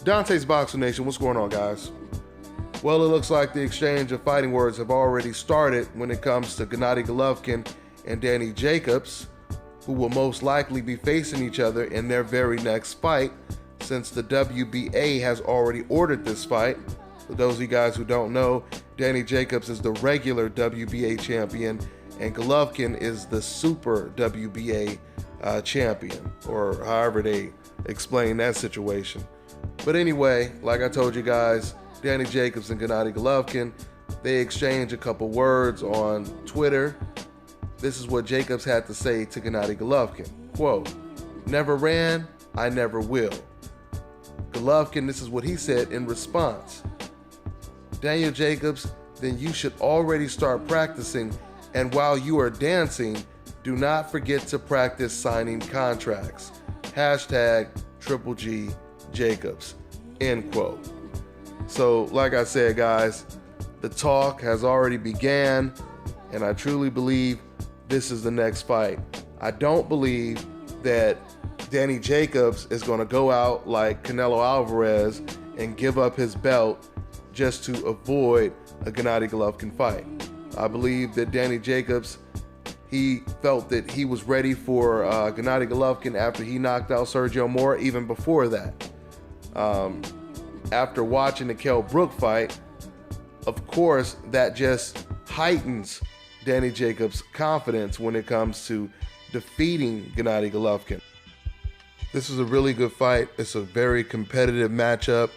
Dante's Boxing Nation, what's going on, guys? Well, it looks like the exchange of fighting words have already started when it comes to Gennady Golovkin and Danny Jacobs, who will most likely be facing each other in their very next fight, since the WBA has already ordered this fight. For those of you guys who don't know, Danny Jacobs is the regular WBA champion, and Golovkin is the super WBA champion, or however they explain that situation. But anyway, like I told you guys, Danny Jacobs and Gennady Golovkin, they exchanged a couple words on Twitter. This is what Jacobs had to say to Gennady Golovkin. Quote, "Never ran, I never will." Golovkin, this is what he said in response. "Daniel Jacobs, then you should already start practicing, and while you are dancing, do not forget to practice signing contracts. Hashtag Triple G Jacobs." End quote. So, like I said, guys, the talk has already began, and I truly believe this is the next fight. I don't believe that Danny Jacobs is going to go out like Canelo Alvarez and give up his belt just to avoid a Gennady Golovkin fight. I believe that Danny Jacobs, he felt that he was ready for Gennady Golovkin after he knocked out Sergio Mora, even before that. After watching the Kell Brook fight, of course, that just heightens Danny Jacobs' confidence when it comes to defeating Gennady Golovkin. This is a really good fight. It's a very competitive matchup.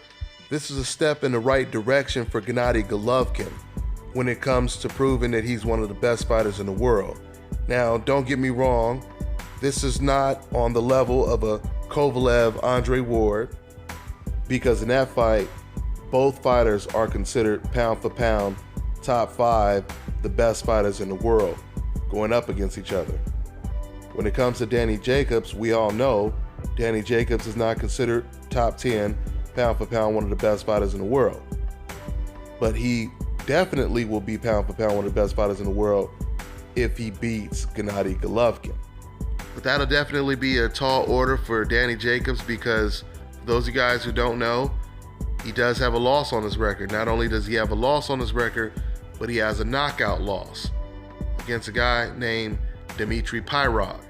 This is a step in the right direction for Gennady Golovkin when it comes to proving that he's one of the best fighters in the world. Now, don't get me wrong, this is not on the level of a Kovalev-Andre Ward, because in that fight, both fighters are considered pound for pound top 5, the best fighters in the world, going up against each other. When it comes to Danny Jacobs, we all know Danny Jacobs is not considered top 10, pound for pound, one of the best fighters in the world. But he definitely will be pound for pound one of the best fighters in the world if he beats Gennady Golovkin. But that'll definitely be a tall order for Danny Jacobs, because for those of you guys who don't know, he does have a loss on his record. Not only does he have a loss on his record, but he has a knockout loss against a guy named Dmitry Pirog.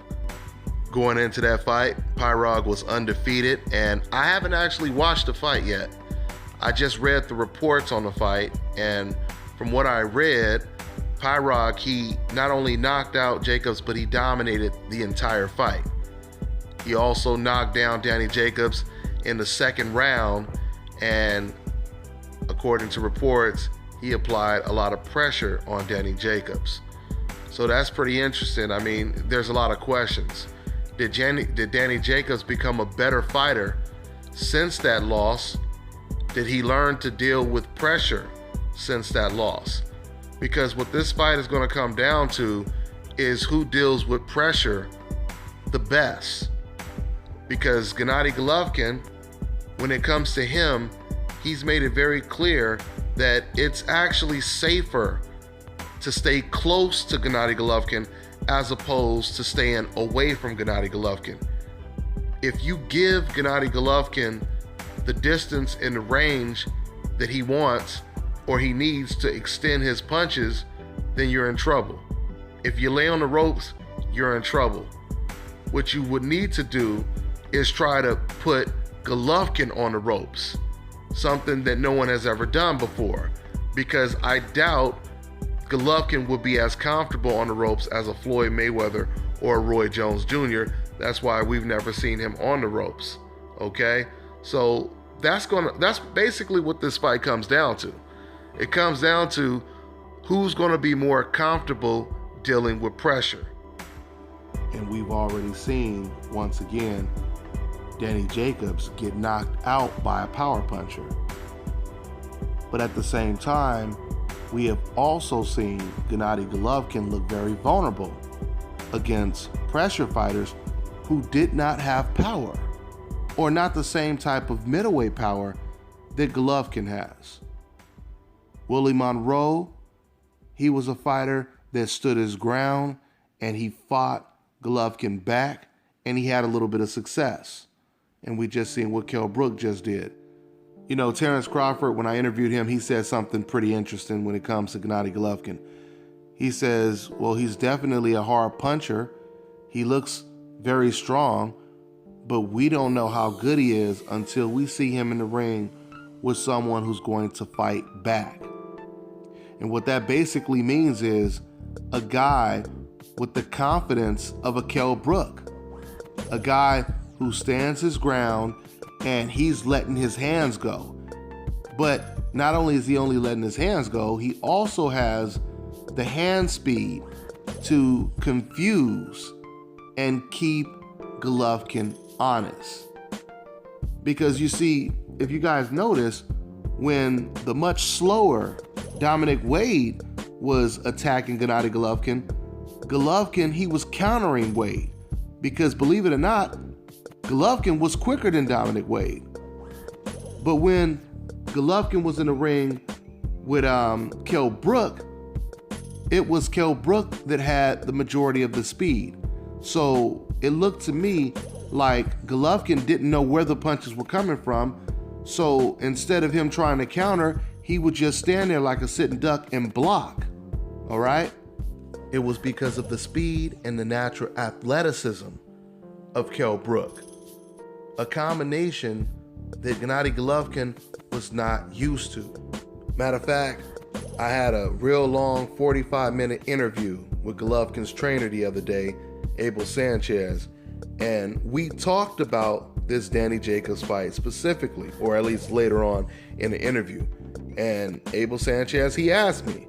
Going into that fight, Pirog was undefeated, and I haven't actually watched the fight yet. I just read the reports on the fight, and from what I read, Pirog, he not only knocked out Jacobs, but he dominated the entire fight. He also knocked down Danny Jacobs in the second round, and according to reports, he applied a lot of pressure on Danny Jacobs. So that's pretty interesting. I mean, there's a lot of questions. Did Danny Jacobs become a better fighter since that loss? Did he learn to deal with pressure since that loss? Because what this fight is going to come down to is who deals with pressure the best. Because Gennady Golovkin, when it comes to him, he's made it very clear that it's actually safer to stay close to Gennady Golovkin as opposed to staying away from Gennady Golovkin. If you give Gennady Golovkin the distance and the range that he wants or he needs to extend his punches, then you're in trouble. If you lay on the ropes, you're in trouble. What you would need to do is try to put Golovkin on the ropes, something that no one has ever done before, because I doubt Golovkin would be as comfortable on the ropes as a Floyd Mayweather or a Roy Jones Jr. That's why we've never seen him on the ropes. Okay? So that's basically what this fight comes down to. It comes down to who's going to be more comfortable dealing with pressure. And we've already seen, once again, Danny Jacobs get knocked out by a power puncher. But at the same time, we have also seen Gennady Golovkin look very vulnerable against pressure fighters who did not have power, or not the same type of middleweight power that Golovkin has. Willie Monroe, he was a fighter that stood his ground, and he fought Golovkin back, and he had a little bit of success. And we just seen what Kell Brook just did. You know, Terrence Crawford, when I interviewed him, he said something pretty interesting when it comes to Gennady Golovkin. He says, well, he's definitely a hard puncher. He looks very strong, but we don't know how good he is until we see him in the ring with someone who's going to fight back. And what that basically means is a guy with the confidence of a Kell Brook, a guy who stands his ground and he's letting his hands go. But not only is he only letting his hands go, he also has the hand speed to confuse and keep Golovkin honest. Because you see, if you guys notice, when the much slower Dominic Wade was attacking Gennady Golovkin, he was countering Wade. Because believe it or not, Golovkin was quicker than Dominic Wade. But when Golovkin was in the ring with Kell Brook, it was Kell Brook that had the majority of the speed. So it looked to me like Golovkin didn't know where the punches were coming from. So instead of him trying to counter, he would just stand there like a sitting duck and block. All right? It was because of the speed and the natural athleticism of Kell Brook, a combination that Gennady Golovkin was not used to. Matter of fact, I had a real long 45-minute interview with Golovkin's trainer the other day, Abel Sanchez, and we talked about this Danny Jacobs fight specifically, or at least later on in the interview. And Abel Sanchez, he asked me,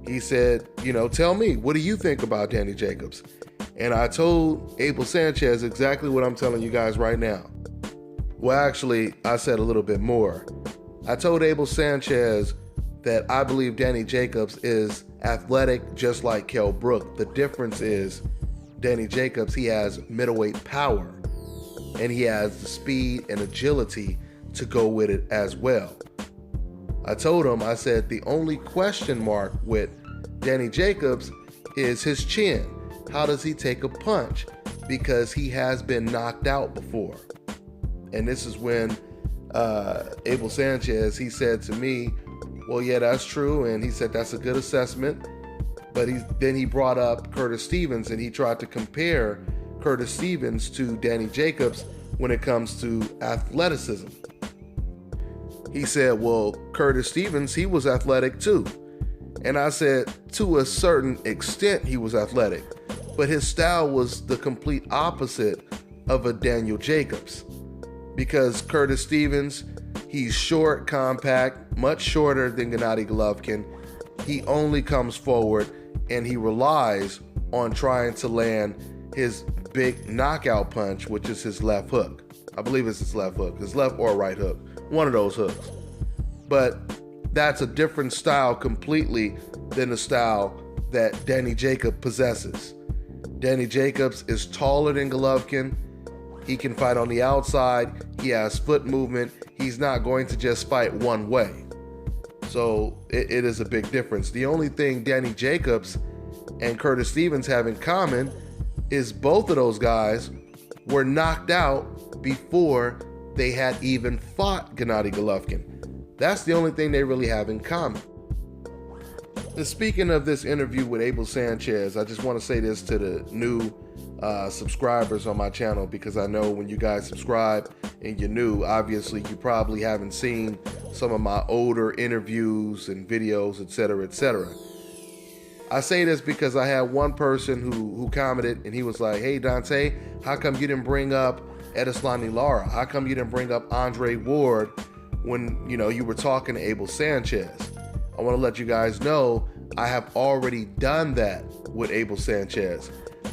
he said, you know, tell me, what do you think about Danny Jacobs? And I told Abel Sanchez exactly what I'm telling you guys right now. Well, actually, I said a little bit more. I told Abel Sanchez that I believe Danny Jacobs is athletic just like Kell Brook. The difference is Danny Jacobs, he has middleweight power and he has the speed and agility to go with it as well. I told him, I said, the only question mark with Danny Jacobs is his chin. How does he take a punch? Because he has been knocked out before. And this is when Abel Sanchez, he said to me, well, yeah, that's true. And he said, that's a good assessment. But then he brought up Curtis Stevens and he tried to compare Curtis Stevens to Danny Jacobs when it comes to athleticism. He said, well, Curtis Stevens, he was athletic too. And I said, to a certain extent, he was athletic, but his style was the complete opposite of a Daniel Jacobs. Because Curtis Stevens, he's short, compact, much shorter than Gennady Golovkin. He only comes forward and he relies on trying to land his big knockout punch, which is his left hook. I believe it's his left hook, his left or right hook, one of those hooks. But that's a different style completely than the style that Danny Jacobs possesses. Danny Jacobs is taller than Golovkin. He can fight on the outside. He has foot movement. He's not going to just fight one way. So it is a big difference. The only thing Danny Jacobs and Curtis Stevens have in common is both of those guys were knocked out before they had even fought Gennady Golovkin. That's the only thing they really have in common. And speaking of this interview with Abel Sanchez, I just want to say this to the new subscribers on my channel, because I know when you guys subscribe and you're new, obviously you probably haven't seen some of my older interviews and videos, etc., etc. I say this because I had one person who commented and he was like, hey Dante, how come you didn't bring up Edeslani Lara? How come you didn't bring up Andre Ward when you were talking to Abel Sanchez? I want to let you guys know I have already done that with Abel Sanchez.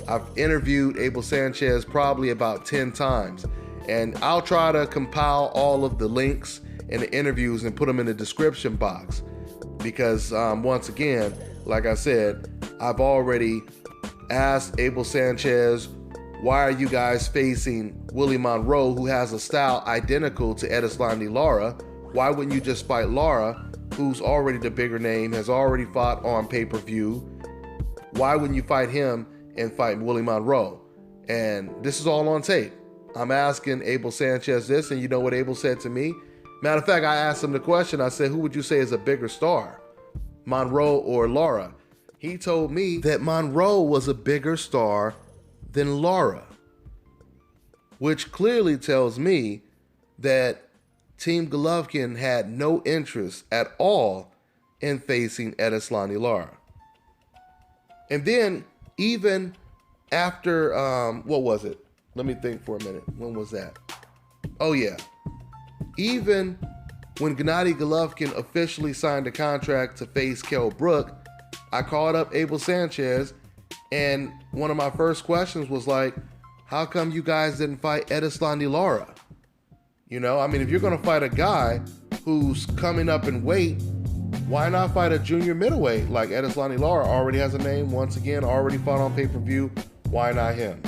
I've interviewed Abel Sanchez probably about 10 times, and I'll try to compile all of the links and the interviews and put them in the description box, because once again, like I said, I've already asked Abel Sanchez, why are you guys facing Willie Monroe, who has a style identical to Edeslani Lara? Why wouldn't you just fight Lara, who's already the bigger name, has already fought on pay-per-view? Why wouldn't you fight him and fight Willie Monroe? And this is all on tape. I'm asking Abel Sanchez this, and you know what Abel said to me? Matter of fact, I asked him the question. I said, who would you say is a bigger star, Monroe or Lara? He told me that Monroe was a bigger star than Lara, which clearly tells me that Team Golovkin had no interest at all in facing Edeslani Lara. And then even after, what was it? Let me think for a minute. When was that? Oh yeah. Even when Gennady Golovkin officially signed a contract to face Kell Brook, I called up Abel Sanchez, and one of my first questions was like, how come you guys didn't fight Edeslani Lara? You know, I mean, if you're going to fight a guy who's coming up in weight, why not fight a junior middleweight like Edeslani Lara? Already has a name, once again, already fought on pay-per-view. Why not him?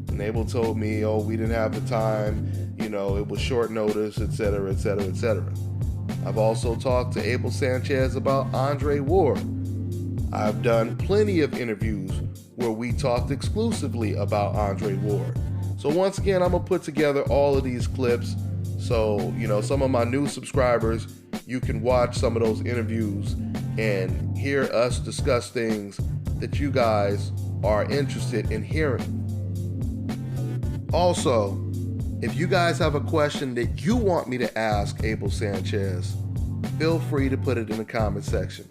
And Abel told me, oh, we didn't have the time, you know, it was short notice, etc., etc., etc. I've also talked to Abel Sanchez about Andre Ward. I've done plenty of interviews where we talked exclusively about Andre Ward. So once again, I'm going to put together all of these clips so, you know, some of my new subscribers, you can watch some of those interviews and hear us discuss things that you guys are interested in hearing. Also, if you guys have a question that you want me to ask Abel Sanchez, feel free to put it in the comment section,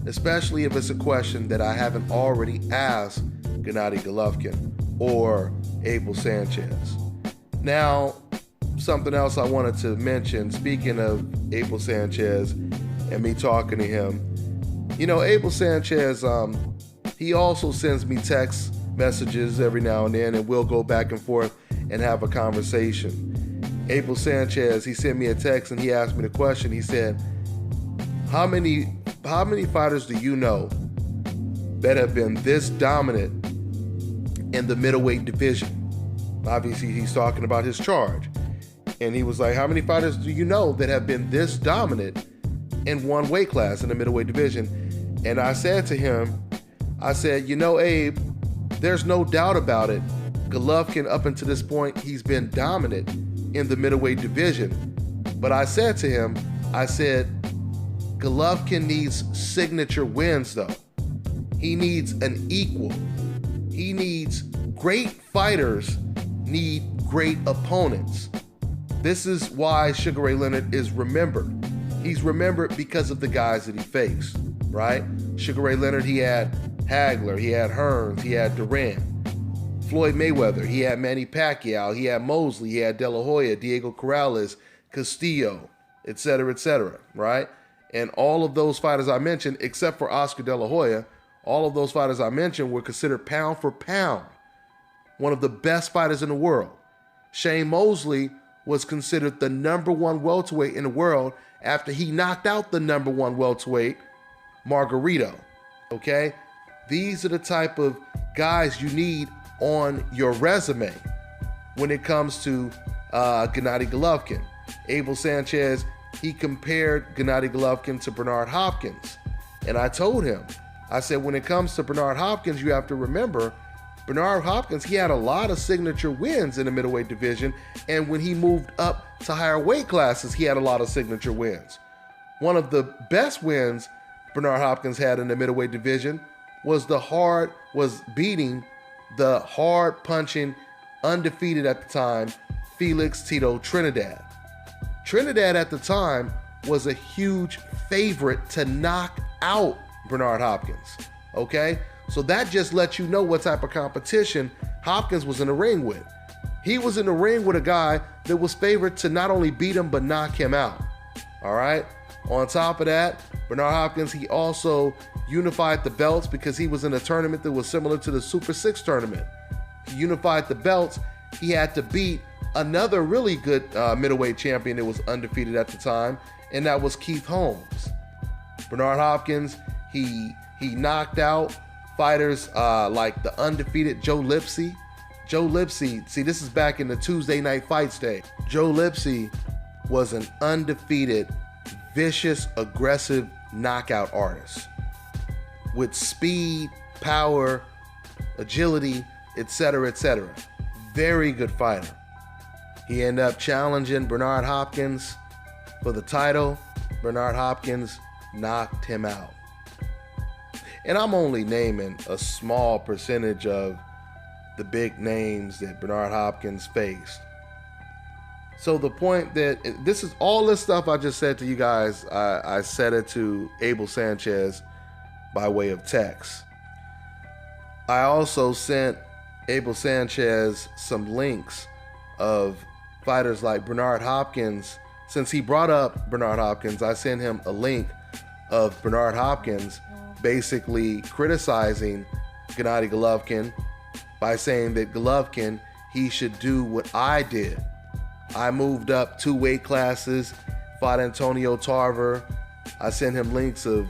especially if it's a question that I haven't already asked Gennady Golovkin or Abel Sanchez. Now, something else I wanted to mention, speaking of Abel Sanchez and me talking to him, you know, Abel Sanchez, he also sends me text messages every now and then, and we'll go back and forth and have a conversation. Abel Sanchez, he sent me a text and he asked me the question. He said, how many fighters do you know that have been this dominant in the middleweight division? Obviously, he's talking about his charge. And he was like, how many fighters do you know that have been this dominant in one weight class in the middleweight division? And I said to him, I said, you know, Abe, there's no doubt about it. Golovkin, up until this point, he's been dominant in the middleweight division. But I said to him, I said, Golovkin needs signature wins, though. He needs an equal. He needs great fighters, need great opponents. This is why Sugar Ray Leonard is remembered. He's remembered because of the guys that he faced, right? Sugar Ray Leonard, he had Hagler, he had Hearns, he had Durant. Floyd Mayweather, he had Manny Pacquiao, he had Mosley, he had De La Hoya, Diego Corrales, Castillo, etc., right? And all of those fighters I mentioned, except for Oscar De La Hoya, all of those fighters I mentioned were considered pound for pound one of the best fighters in the world. Shane Mosley was considered the #1 welterweight in the world after he knocked out the #1 welterweight, Margarito. Okay? These are the type of guys you need on your resume when it comes to Gennady Golovkin. Abel Sanchez, he compared Gennady Golovkin to Bernard Hopkins. And I told him, I said, when it comes to Bernard Hopkins, you have to remember, Bernard Hopkins, he had a lot of signature wins in the middleweight division, and when he moved up to higher weight classes, he had a lot of signature wins. One of the best wins Bernard Hopkins had in the middleweight division was beating the hard-punching, undefeated at the time, Felix Tito Trinidad. Trinidad at the time was a huge favorite to knock out Bernard Hopkins, okay? So that just lets you know what type of competition Hopkins was in the ring with. He was in the ring with a guy that was favored to not only beat him, but knock him out, all right? On top of that, Bernard Hopkins, he also unified the belts because he was in a tournament that was similar to the Super 6 tournament. He unified the belts. He had to beat another really good middleweight champion that was undefeated at the time, and that was Keith Holmes. Bernard Hopkins, he knocked out fighters like the undefeated Joe Lipsy. Joe Lipsy, see, this is back in the Tuesday Night Fights day. Joe Lipsy was an undefeated, vicious, aggressive knockout artist with speed, power, agility, etc. Very good fighter. He ended up challenging Bernard Hopkins for the title, Bernard Hopkins knocked him out. And I'm only naming a small percentage of the big names that Bernard Hopkins faced. So the point that this is all this stuff I just said to you guys, I said it to Abel Sanchez by way of text. I also sent Abel Sanchez some links of fighters like Bernard Hopkins. Since he brought up Bernard Hopkins, I sent him a link of Bernard Hopkins basically criticizing Gennady Golovkin by saying that Golovkin, he should do what I did. I moved up 2 weight classes, fought Antonio Tarver. I sent him links of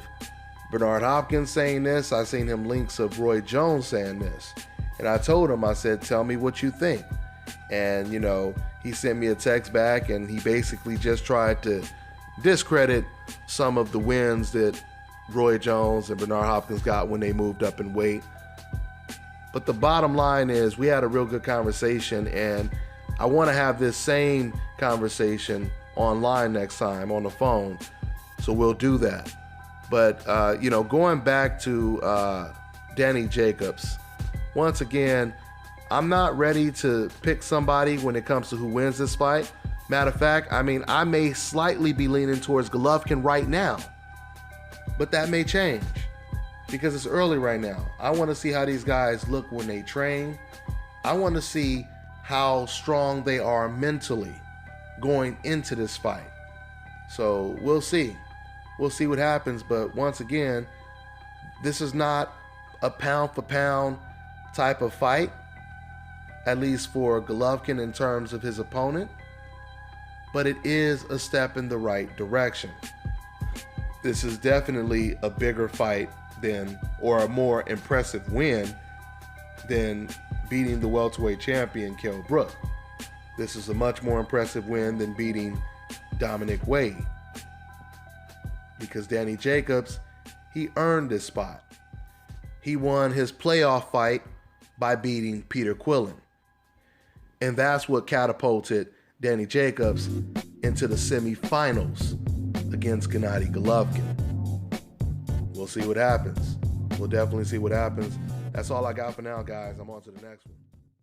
Bernard Hopkins saying this. I sent him links of Roy Jones saying this. And I told him, I said, tell me what you think. And, you know, he sent me a text back and he basically just tried to discredit some of the wins that Roy Jones and Bernard Hopkins got when they moved up in weight. But the bottom line is we had a real good conversation, and I want to have this same conversation online next time on the phone. So we'll do that. But, you know, going back to Danny Jacobs, once again, I'm not ready to pick somebody when it comes to who wins this fight. Matter of fact, I mean, I may slightly be leaning towards Golovkin right now, but that may change because it's early right now. I want to see how these guys look when they train. I want to see how strong they are mentally going into this fight. So we'll see. We'll see what happens. But once again, this is not a pound for pound type of fight, at least for Golovkin in terms of his opponent, but it is a step in the right direction. This is definitely a bigger fight than, or a more impressive win than beating the welterweight champion Kell Brook. This is a much more impressive win than beating Dominic Wade, because Danny Jacobs, he earned this spot. He won his playoff fight by beating Peter Quillen. And that's what catapulted Danny Jacobs into the semifinals against Gennady Golovkin. We'll see what happens. We'll definitely see what happens. That's all I got for now, guys. I'm on to the next one.